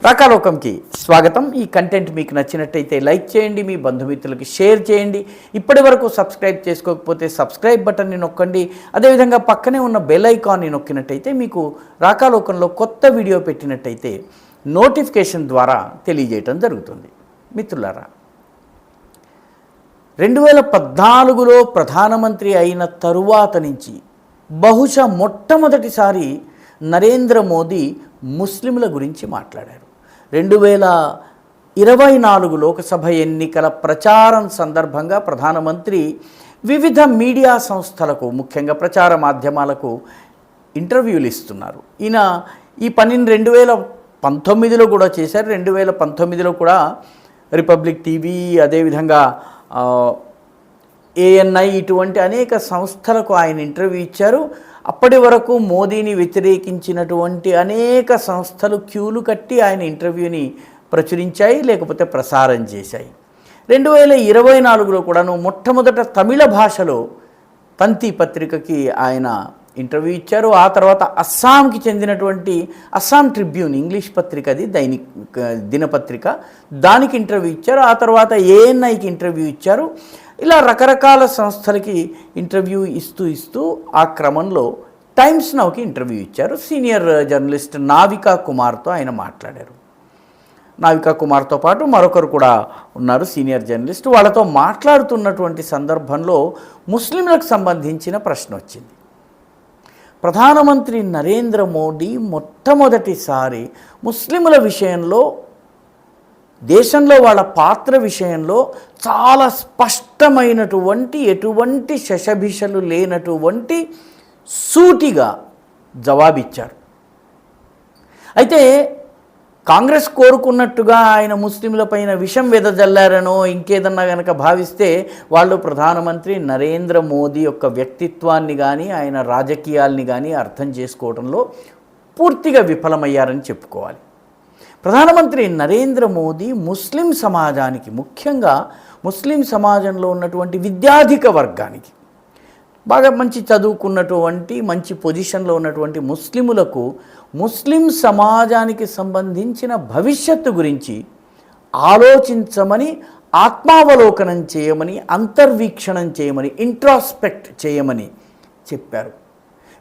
రాకాలోకంకి స్వాగతం. ఈ కంటెంట్ మీకు నచ్చినట్టయితే లైక్ చేయండి, మీ బంధుమిత్రులకి షేర్ చేయండి. ఇప్పటి వరకు సబ్స్క్రైబ్ చేసుకోకపోతే సబ్స్క్రైబ్ బటన్ని నొక్కండి. అదేవిధంగా పక్కనే ఉన్న బెల్ ఐకాన్ని నొక్కినట్టయితే మీకు రాకాలోకంలో కొత్త వీడియో పెట్టినట్టయితే నోటిఫికేషన్ ద్వారా తెలియజేయటం జరుగుతుంది. మిత్రులారా, 2014లో ప్రధానమంత్రి అయిన తరువాత నుంచి బహుశా మొట్టమొదటిసారి నరేంద్ర మోదీ ముస్లింల గురించి మాట్లాడారు. 2024 లోకసభ ఎన్నికల ప్రచారం సందర్భంగా ప్రధానమంత్రి వివిధ మీడియా సంస్థలకు, ముఖ్యంగా ప్రచార మాధ్యమాలకు ఇంటర్వ్యూలు ఇస్తున్నారు. ఈయన ఈ పనిని 2019లో కూడా చేశారు. 2019లో కూడా రిపబ్లిక్ టీవీ, అదేవిధంగా ANI ఇటువంటి అనేక సంస్థలకు ఆయన ఇంటర్వ్యూ ఇచ్చారు. అప్పటి వరకు మోదీని వ్యతిరేకించినటువంటి అనేక సంస్థలు క్యూలు కట్టి ఆయన ఇంటర్వ్యూని ప్రచురించాయి, లేకపోతే ప్రసారం చేశాయి. 2024లో కూడాను మొట్టమొదట తమిళ భాషలో తంతి పత్రికకి ఆయన ఇంటర్వ్యూ ఇచ్చారు. ఆ తర్వాత అస్సాంకి చెందినటువంటి అస్సాం ట్రిబ్యూన్, ఇంగ్లీష్ పత్రిక, అది దినపత్రిక, దానికి ఇంటర్వ్యూ ఇచ్చారు. ఆ తర్వాత ANIకి ఇంటర్వ్యూ ఇచ్చారు. ఇలా రకరకాల సంస్థలకి ఇంటర్వ్యూ ఇస్తూ ఆ క్రమంలో టైమ్స్ నౌకి ఇంటర్వ్యూ ఇచ్చారు. సీనియర్ జర్నలిస్ట్ నావికా కుమార్తో ఆయన మాట్లాడారు. నావికా కుమార్తో పాటు మరొకరు కూడా ఉన్నారు, సీనియర్ జర్నలిస్ట్. వాళ్ళతో మాట్లాడుతున్నటువంటి సందర్భంలో ముస్లింలకు సంబంధించిన ప్రశ్న వచ్చింది. ప్రధానమంత్రి నరేంద్ర మోడీ మొట్టమొదటిసారి ముస్లింల విషయంలో, దేశంలో వాళ్ళ పాత్ర విషయంలో చాలా స్పష్టమైనటువంటి, ఎటువంటి శషభిషలు లేనటువంటి సూటిగా జవాబిచ్చారు. అయితే కాంగ్రెస్ కోరుకున్నట్టుగా ఆయన ముస్లింలపైన విషం వెదజల్లారనో ఇంకేదన్నా కనుక భావిస్తే వాళ్ళు ప్రధానమంత్రి నరేంద్ర మోదీ యొక్క వ్యక్తిత్వాన్ని కానీ ఆయన రాజకీయాల్ని కానీ అర్థం చేసుకోవడంలో పూర్తిగా విఫలమయ్యారని చెప్పుకోవాలి. ప్రధానమంత్రి నరేంద్ర మోదీ ముస్లిం సమాజానికి, ముఖ్యంగా ముస్లిం సమాజంలో ఉన్నటువంటి విద్యాధిక వర్గానికి, బాగా మంచి చదువుకున్నటువంటి మంచి పొజిషన్లో ఉన్నటువంటి ముస్లిములకు ముస్లిం సమాజానికి సంబంధించిన భవిష్యత్తు గురించి ఆలోచించమని, ఆత్మావలోకనం చేయమని, అంతర్వీక్షణం చేయమని, ఇంట్రాస్పెక్ట్ చేయమని చెప్పారు.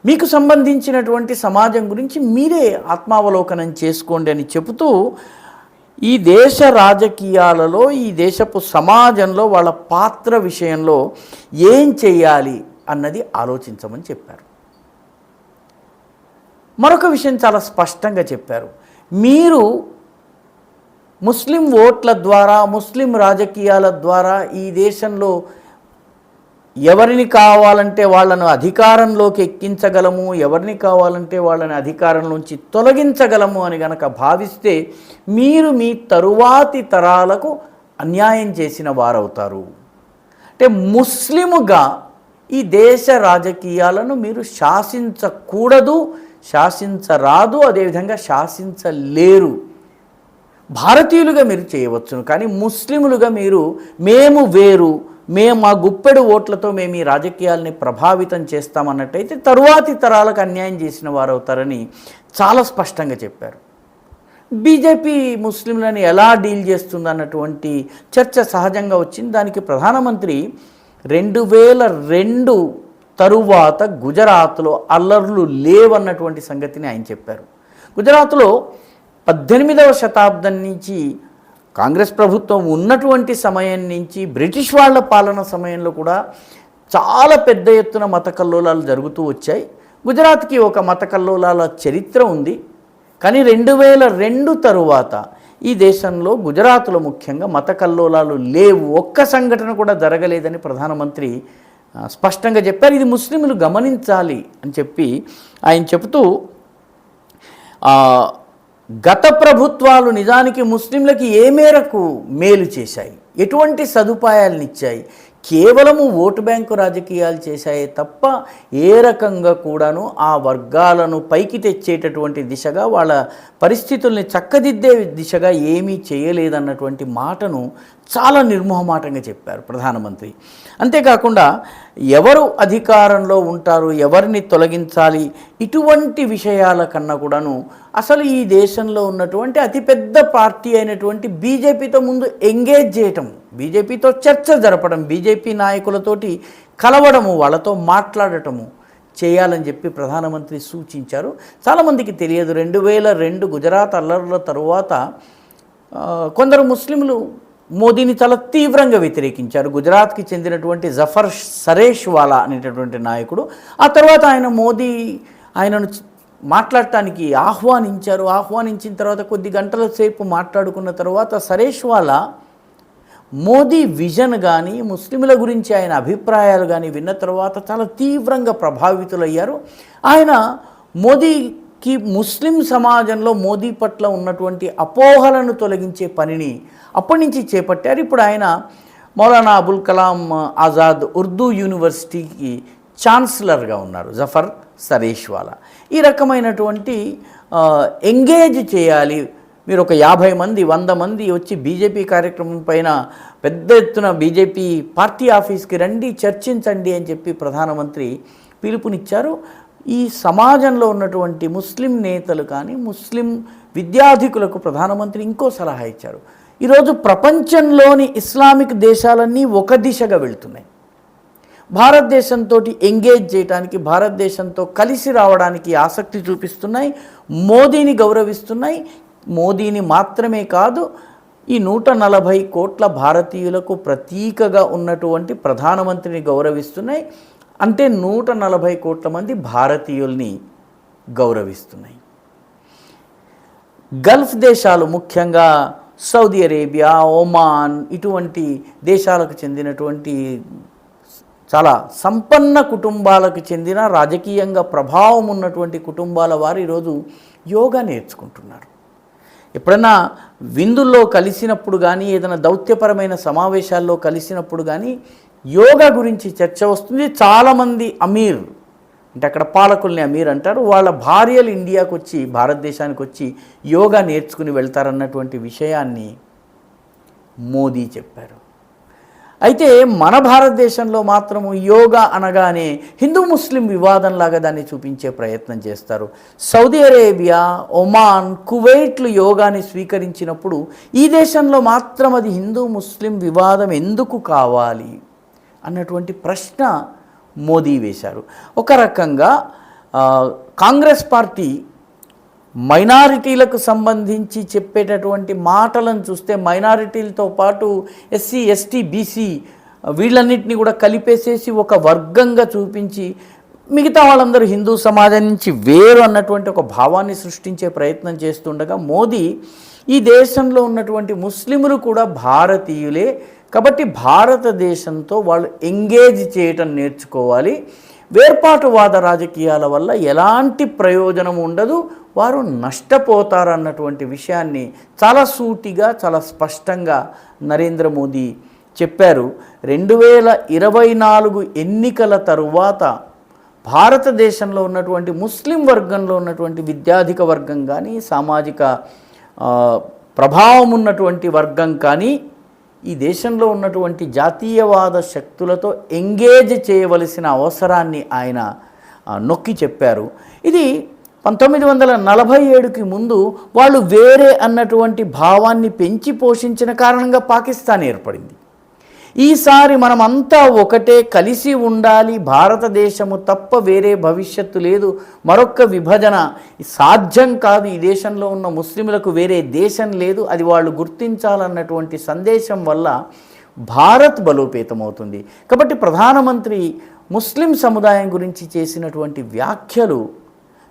మీకు సంబంధించినటువంటి సమాజం గురించి మీరే ఆత్మావలోకనం చేసుకోండి అని చెబుతూ ఈ దేశ రాజకీయాలలో, ఈ దేశపు సమాజంలో వాళ్ళ పాత్ర విషయంలో ఏం చేయాలి అన్నది ఆలోచించమని చెప్పారు. మరొక విషయం చాలా స్పష్టంగా చెప్పారు. మీరు ముస్లిం ఓట్ల ద్వారా, ముస్లిం రాజకీయాల ద్వారా ఈ దేశంలో ఎవరిని కావాలంటే వాళ్ళను అధికారంలోకి ఎక్కించగలము, ఎవరిని కావాలంటే వాళ్ళని అధికారంలోంచి తొలగించగలము అని గనక భావిస్తే మీరు మీ తరువాతి తరాలకు అన్యాయం చేసిన వారవుతారు. అంటే ముస్లిముగా ఈ దేశ రాజకీయాలను మీరు శాసించకూడదు, శాసించరాదు, అదేవిధంగా శాసించలేరు. భారతీయులుగా మీరు చేయవచ్చును, కానీ ముస్లిములుగా మీరు మేము వేరు, మా గుప్పెడు ఓట్లతో మేము ఈ రాజకీయాలని ప్రభావితం చేస్తామన్నట్టయితే తరువాతి తరాలకు అన్యాయం చేసిన వారు అవుతారని చాలా స్పష్టంగా చెప్పారు. బీజేపీ ముస్లింలను ఎలా డీల్ చేస్తుందన్నటువంటి చర్చ సహజంగా వచ్చింది. దానికి ప్రధానమంత్రి 2002 తరువాత గుజరాత్లో అల్లర్లు లేవన్నటువంటి సంగతిని ఆయన చెప్పారు. గుజరాత్లో 18వ శతాబ్దం నుంచి, కాంగ్రెస్ ప్రభుత్వం ఉన్నటువంటి సమయం నుంచి, బ్రిటిష్ వాళ్ళ పాలన సమయంలో కూడా చాలా పెద్ద ఎత్తున మత కల్లోలాలు జరుగుతూ వచ్చాయి. గుజరాత్కి ఒక మత కల్లోలాల చరిత్ర ఉంది. కానీ 2002 తరువాత ఈ దేశంలో, గుజరాత్లో ముఖ్యంగా మత కల్లోలాలు లేవు, ఒక్క సంఘటన కూడా జరగలేదని ప్రధానమంత్రి స్పష్టంగా చెప్పారు. ఇది ముస్లింలు గమనించాలి అని చెప్పి ఆయన చెబుతూ, గత ప్రభుత్వాలు నిజానికి ముస్లింలకి ఏ మేరకు మేలు చేశాయి, ఎటువంటి సదుపాయాలను ఇచ్చాయి, కేవలము ఓటు బ్యాంకు రాజకీయాలు చేశాయే తప్ప ఏ రకంగా కూడాను ఆ వర్గాలను పైకి తెచ్చేటటువంటి దిశగా, వాళ్ళ పరిస్థితుల్ని చక్కదిద్దే దిశగా ఏమీ చేయలేదన్నటువంటి మాటను చాలా నిర్మోహమాటంగా చెప్పారు ప్రధానమంత్రి. అంతేకాకుండా ఎవరు అధికారంలో ఉంటారు, ఎవరిని తొలగించాలి, ఇటువంటి విషయాల కన్నా కూడాను అసలు ఈ దేశంలో ఉన్నటువంటి అతిపెద్ద పార్టీ అయినటువంటి బీజేపీతో ముందు ఎంగేజ్ చేయటం, బీజేపీతో చర్చ జరపడం, బీజేపీ నాయకులతోటి కలవడము, వాళ్ళతో మాట్లాడటము చేయాలని చెప్పి ప్రధానమంత్రి సూచించారు. చాలామందికి తెలియదు, 2002 గుజరాత్ అల్లర్ల తరువాత కొందరు ముస్లింలు మోదీని చాలా తీవ్రంగా వ్యతిరేకించారు. గుజరాత్కి చెందినటువంటి జఫర్ సరేష్వాలా అనేటటువంటి నాయకుడు, ఆ తర్వాత ఆయనను మాట్లాడటానికి ఆహ్వానించిన తర్వాత కొద్ది గంటల సేపు మాట్లాడుకున్న తర్వాత సరేష్వాలా మోదీ విజన్ కానీ ముస్లింల గురించి ఆయన అభిప్రాయాలు కానీ విన్న తర్వాత చాలా తీవ్రంగా ప్రభావితులయ్యారు. ఆయన మోదీకి ముస్లిం సమాజంలో మోదీ పట్ల ఉన్నటువంటి అపోహలను తొలగించే పనిని అప్పటి నుంచి చేపట్టారు. ఇప్పుడు ఆయన మౌలానా అబుల్ కలాం ఆజాద్ ఉర్దూ యూనివర్సిటీకి ఛాన్సలర్గా ఉన్నారు జఫర్ సరేష్వాలా. ఈ రకమైనటువంటి ఎంగేజ్ చేయాలి, మీరు ఒక 50 మంది 100 మంది వచ్చి బీజేపీ కార్యక్రమం పైన పెద్ద ఎత్తున బీజేపీ పార్టీ ఆఫీస్కి రండి, చర్చించండి అని చెప్పి ప్రధానమంత్రి పిలుపునిచ్చారు. ఈ సమాజంలో ఉన్నటువంటి ముస్లిం నేతలు కానీ ముస్లిం విద్యార్థికులకు ప్రధానమంత్రి ఇంకో సలహా ఇచ్చారు. ఈరోజు ప్రపంచంలోని ఇస్లామిక్ దేశాలన్నీ ఒక దిశగా వెళ్తున్నాయి. భారతదేశంతో ఎంగేజ్ చేయడానికి, భారతదేశంతో కలిసి రావడానికి ఆసక్తి చూపిస్తున్నాయి, మోదీని గౌరవిస్తున్నాయి. మోదీని మాత్రమే కాదు, ఈ 140 కోట్ల భారతీయులకు ప్రతీకగా ఉన్నటువంటి ప్రధానమంత్రిని గౌరవిస్తున్నాయి. అంటే 140 కోట్ల మంది భారతీయుల్ని గౌరవిస్తున్నాయి. గల్ఫ్ దేశాలు, ముఖ్యంగా సౌదీ అరేబియా, ఒమాన్, ఇటువంటి దేశాలకు చెందినటువంటి చాలా సంపన్న కుటుంబాలకు చెందిన రాజకీయంగా ప్రభావం ఉన్నటువంటి కుటుంబాల వారు ఈరోజు యోగా నేర్చుకుంటున్నారు. ఎప్పుడన్నా విందుల్లో కలిసినప్పుడు కానీ, ఏదైనా దౌత్యపరమైన సమావేశాల్లో కలిసినప్పుడు కానీ యోగా గురించి చర్చ వస్తుంది. చాలామంది అమీర్, అంటే అక్కడ పాలకుల్ని అమీర్ అంటారు, వాళ్ళ భార్యలు ఇండియాకు వచ్చి, భారతదేశానికి వచ్చి యోగా నేర్చుకుని వెళ్తారన్నటువంటి విషయాన్ని మోదీ చెప్పారు. అయితే మన భారతదేశంలో మాత్రము యోగా అనగానే హిందూ ముస్లిం వివాదంలాగా దాన్ని చూపించే ప్రయత్నం చేస్తారు. సౌదీ అరేబియా, ఒమాన్, కువైట్లు యోగాని స్వీకరించినప్పుడు ఈ దేశంలో మాత్రం అది హిందూ ముస్లిం వివాదం ఎందుకు కావాలి అన్నటువంటి ప్రశ్న మోదీ వేశారు. ఒక రకంగా కాంగ్రెస్ పార్టీ మైనారిటీలకు సంబంధించి చెప్పేటటువంటి మాటలను చూస్తే మైనారిటీలతో పాటు ఎస్సీ, ఎస్టీ, బీసీ వీళ్ళన్నింటినీ కూడా కలిపేసేసి ఒక వర్గంగా చూపించి మిగతా వాళ్ళందరూ హిందూ సమాజం నుంచి వేరు అన్నటువంటి ఒక భావాన్ని సృష్టించే ప్రయత్నం చేస్తుండగా, మోదీ ఈ దేశంలో ఉన్నటువంటి ముస్లింలు కూడా భారతీయులే కాబట్టి భారతదేశంతో వాళ్ళు ఎంగేజ్ చేయటం నేర్చుకోవాలి, వేర్పాటువాద రాజకీయాల వల్ల ఎలాంటి ప్రయోజనం ఉండదు, వారు నష్టపోతారన్నటువంటి విషయాన్ని చాలా సూటిగా, చాలా స్పష్టంగా నరేంద్ర మోదీ చెప్పారు. 2024 ఎన్నికల తరువాత భారతదేశంలో ఉన్నటువంటి ముస్లిం వర్గంలో ఉన్నటువంటి విద్యాధిక వర్గం కానీ, సామాజిక ప్రభావం ఉన్నటువంటి వర్గం కానీ ఈ దేశంలో ఉన్నటువంటి జాతీయవాద శక్తులతో ఎంగేజ్ చేయవలసిన అవసరాన్ని ఆయన నొక్కి చెప్పారు. ఇది 1947కి ముందు వాళ్ళు వేరే అన్నటువంటి భావాన్ని పెంచి పోషించిన కారణంగా పాకిస్తాన్ ఏర్పడింది. ఈసారి మనమంతా ఒకటే, కలిసి ఉండాలి, భారతదేశము తప్ప వేరే భవిష్యత్తు లేదు, మరొక్క విభజన సాధ్యం కాదు, ఈ దేశంలో ఉన్న ముస్లింలకు వేరే దేశం లేదు, అది వాళ్ళు గుర్తించాలన్నటువంటి సందేశం వల్ల భారత్ బలోపేతమవుతుంది. కాబట్టి ప్రధానమంత్రి ముస్లిం సముదాయం గురించి చేసినటువంటి వ్యాఖ్యలు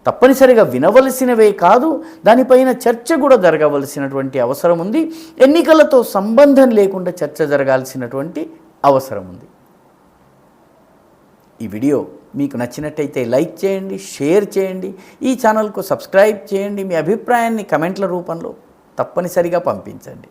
తప్పనిసరిగా వినవలసినవే కాదు, దానిపైన చర్చ కూడా జరగవలసినటువంటి అవసరం ఉంది. ఎన్నికలతో సంబంధం లేకుండా చర్చ జరగాల్సినటువంటి అవసరం ఉంది. ఈ వీడియో మీకు నచ్చినట్టయితే లైక్ చేయండి, షేర్ చేయండి, ఈ ఛానల్కు సబ్స్క్రైబ్ చేయండి, మీ అభిప్రాయాన్ని కమెంట్ల రూపంలో తప్పనిసరిగా పంపించండి.